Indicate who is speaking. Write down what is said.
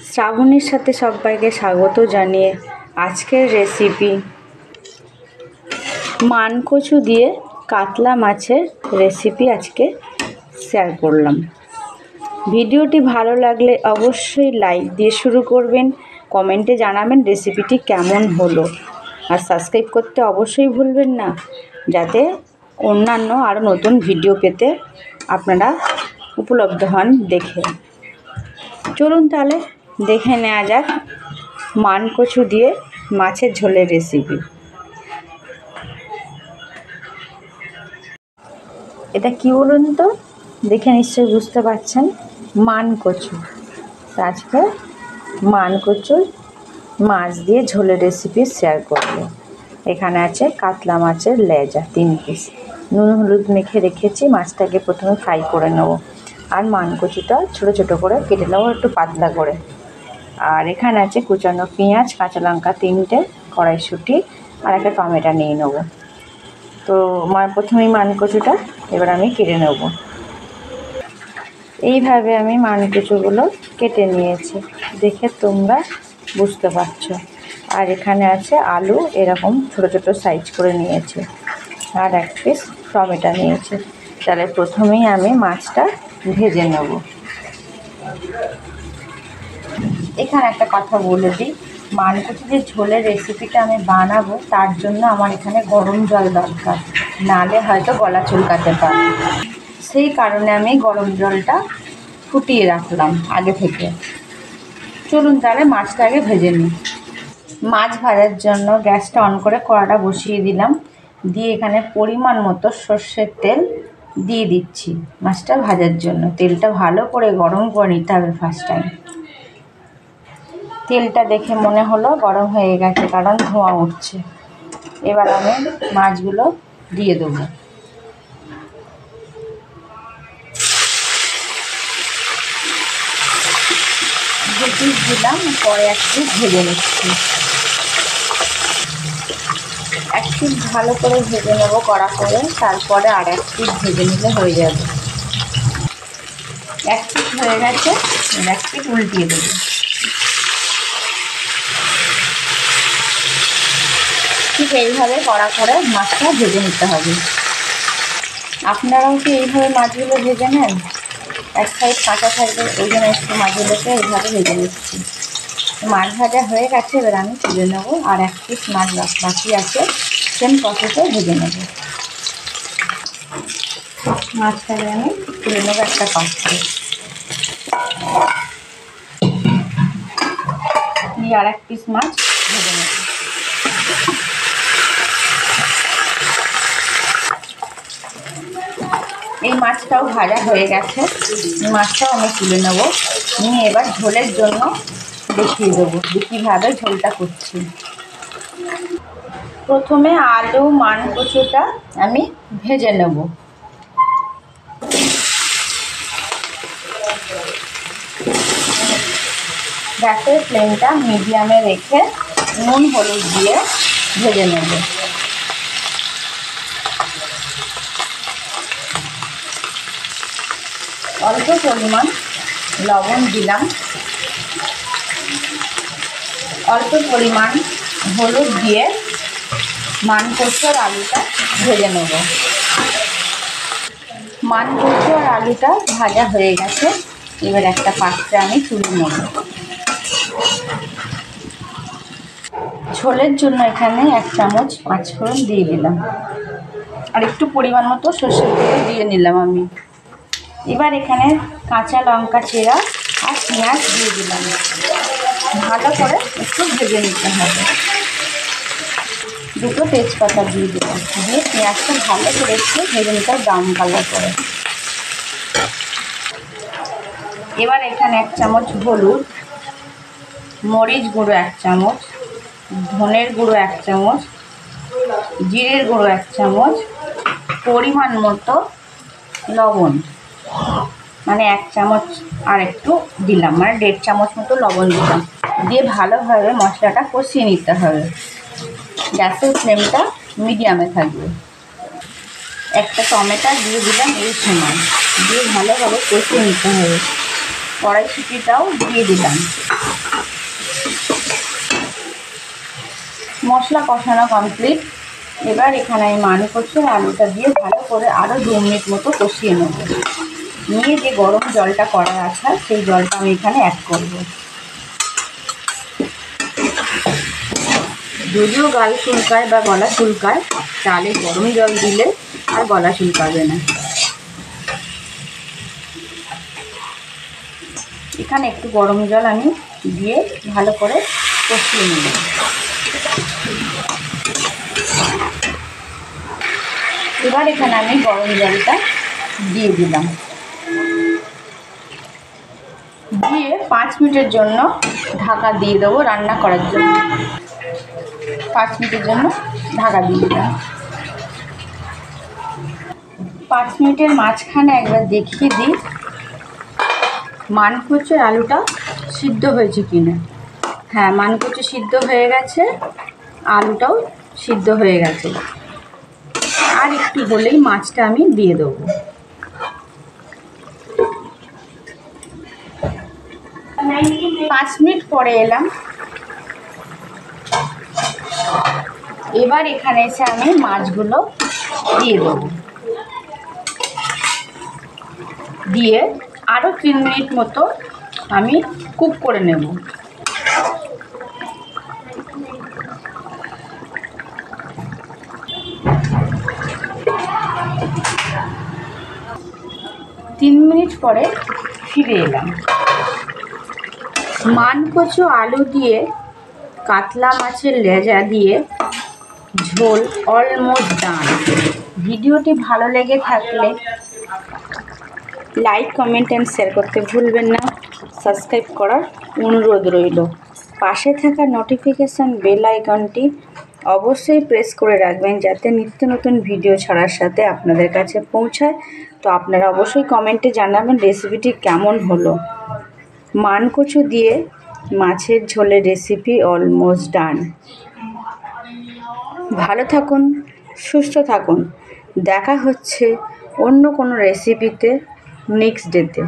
Speaker 1: শ্রাবণীর সাথে সবাইকে স্বাগত জানিয়ে আজকের রেসিপি মানকচু দিয়ে কাতলা মাছের রেসিপি আজকে শেয়ার করলাম। ভিডিওটি ভালো লাগলে অবশ্যই লাইক দিয়ে শুরু করবেন, কমেন্টে জানাবেন রেসিপিটি কেমন হলো, আর সাবস্ক্রাইব করতে অবশ্যই ভুলবেন না, যাতে অন্যান্য আরও নতুন ভিডিও পেতে আপনারা উপলব্ধ হন দেখে। চলুন তাহলে দেখে নেওয়া যাক মানকচু দিয়ে মাছের ঝোলের রেসিপি। এটা কি বলুন তো, দেখে নিশ্চয়ই বুঝতে পারছেন, মানকচু। আজকে মানকচুর মাছ দিয়ে ঝোলের রেসিপি শেয়ার করব। এখানে আছে কাতলা মাছের লেজা 3 পিস, নুন হলুদ মেখে রেখেছি। মাছটাকে প্রথমে ফ্রাই করে নেব, আর মানকচুটা ছোটো ছোটো করে কেটে নেবো, একটু পাতলা করে। আর এখানে আছে কুচানো পেঁয়াজ, কাঁচা লঙ্কা 3টে, কড়াইশুঁটি আর একটা টমেটো নিয়ে নেব। তো প্রথমেই মানকচুটা এবার আমি কেটে নেব। এইভাবে আমি মানকচুগুলো কেটে নিয়েছি, দেখে তোমরা বুঝতে পারছো। আর এখানে আছে আলু, এরকম ছোটো ছোটো সাইজ করে নিয়েছি, আর 1 পিস টমেটো নিয়েছি। তাহলে প্রথমেই আমি মাছটা ভেজে নেব। এখানে একটা কথা বলে দিই, মানকচু যে ঝোলের রেসিপিটা আমি বানাবো তার জন্য আমার এখানে গরম জল দরকার, নালে হয়তো গলা চুলকাতে পারে। সেই কারণে আমি গরম জলটা ফুটিয়ে রাখলাম আগে থেকে। চলুন তাহলে মাছটা আগে ভেজে নিই। মাছ ভাজার জন্য গ্যাসটা অন করে কড়াটা বসিয়ে দিলাম, দিয়ে এখানে পরিমাণ মতো সর্ষের তেল দিয়ে দিচ্ছি মাছটা ভাজার জন্য। তেলটা ভালো করে গরম করে নিতে হবে ফার্স্ট টাইম। তেলটা দেখে মনে হলো গরম হয়ে গেছে, কারণ ধোঁয়া উঠছে। এবার আমি মাছগুলো দিয়ে দেবো। দু পিস দিলাম, পরে 1 পিস ভেজে নিচ্ছি। 1 পিস ভালো করে ভেজে নেবো কড়া করে, তারপরে আর 1 পিস ভেজে নিলে হয়ে যাবে। 1 পিস হয়ে গেছে, 1 পিস উল্টিয়ে দেবো। ঠিক এইভাবে কড়া করে মাছটা ভেজে নিতে হবে। আপনারাও কি এইভাবে মাছগুলো ভেজে নেন? এক সাইড কাঁচা থাকবে, ওই জন্য একটু মাছগুলোকে এইভাবে ভেজে নিচ্ছি। মাছ ভাজা হয়ে গেছে, এবার আমি তুলে নেবো। আর 1 পিস মাছ বাকি আছে, সেম প্রসেসে ভেজে নেব। মাছটাকে আমি তুলে নেবো একটা পাত্রে, নিয়ে আর 1 পিস মাছ ভেজে নেব। এই মাছটাও ভাজা হয়ে গেছে, মাছটাও আমি তুলে নেব, নিয়ে এবার ঝোলের জন্য দেখিয়ে দেবো যে কীভাবে ঝোলটা করছি। প্রথমে আলু মানকচুটা আমি ভেজে নেব। গ্যাসের ফ্লেমটা মিডিয়ামে রেখে নুন হলুদ দিয়ে ভেজে নেব। অল্প পরিমাণ লবণ দিলাম, অল্প পরিমাণ হলুদ দিয়ে মানকচু আর আলুটা ভেজে নেব। মানকচু আর আলুটা ভাজা হয়ে গেছে, এবার একটা পাত্রে আমি তুলে নেব। ঝোলের জন্য এখানে 1 চামচ 5 ফোড়ন দিয়ে দিলাম, আর একটু পরিমাণ মতো সর্ষের তেল দিয়ে নিলাম আমি। এবার এখানে কাঁচা লঙ্কা চেরা আর পেঁয়াজ দিয়ে দিলাম, ভালো করে একটু ভেজে নিতে হবে। 2টো তেজপাতা দিয়ে দিলাম, দিয়ে পেঁয়াজটা ভালো করে একটু ভেজে নিতে হবে ব্রাউন কালার করে। এবার এখানে 1 চামচ হলুদ, মরিচ গুঁড়ো 1 চামচ, ধনের গুঁড়ো 1 চামচ, জিরের গুঁড়ো 1 চামচ, পরিমাণ মতো লবণ, 1 চামচ আর একটু দিলাম, 1.5 চামচ মতো লবণ দিলাম, দিয়ে ভালোভাবে মশলাটা কষিয়ে নিতে হবে। গ্যাসের ফ্লেমটা মিডিয়ামে থাকবে। একটা টমেটো দিয়ে দিলাম এই সময়, দিয়ে ভালোভাবে কষিয়ে নিতে হবে। কড়াইশুঁটিটাও দিয়ে দিলাম। মশলা কষানো কমপ্লিট। এবার এখানে আমি মানকচু আলুটা দিয়ে ভালো করে আরও 2 মিনিট মতো কষিয়ে নেব। নিয়ে যে গরম জলটা করা আছে সেই জলটা আমি এখানে অ্যাড করব। যদিও গাল চুলকায় বা গলা চুলকায়, তাহলে গরম জল দিলে আর গলা চুলকাবে না। এখানে একটু গরম জল আমি দিয়ে ভালো করে কষিয়ে নেব। এবার এখানে আমি গরম জলটা দিয়ে দিলাম, দিয়ে 5 মিনিটের জন্য ঢাকা দিয়ে দেবো রান্না করার জন্য। 5 মিনিটের জন্য ঢাকা দিয়ে দিলাম। 5 মিনিটের মাঝখানে একবার দেখিয়ে দিই মানকচু আলুটা সিদ্ধ হয়েছে কিনা। হ্যাঁ, মানকচু সিদ্ধ হয়ে গেছে, আলুটাও সিদ্ধ হয়ে গেছে। আর একটু হলেই মাছটা আমি দিয়ে দেবো। পাঁচ মিনিট পরে এলাম। এবার এখানে এসে আমি মাছগুলো দিয়ে দেবো, দিয়ে আরও 3 মিনিট মতো আমি কুক করে নেব। তিন মিনিট পরে ফিরে এলাম। মানকচু আলু দিয়ে কাতলা মাছের লেজা দিয়ে ঝোল অলমোস্ট ডান। ভিডিওটি ভালো লেগে থাকলে লাইক, কমেন্ট অ্যান্ড শেয়ার করতে ভুলবেন না। সাবস্ক্রাইব করার অনুরোধ রইল। পাশে থাকা নোটিফিকেশান বেল আইকনটি অবশ্যই প্রেস করে রাখবেন, যাতে নিত্য নতুন ভিডিও ছাড়ার সাথে আপনাদের কাছে পৌঁছায়। তো আপনারা অবশ্যই কমেন্টে জানাবেন রেসিপিটি কেমন হলো। মানকচু দিয়ে মাছের ঝোলের রেসিপি অলমোস্ট ডান। ভালো থাকুন, সুস্থ থাকুন। দেখা হচ্ছে অন্য কোনো রেসিপিতে নেক্সট ডেতে।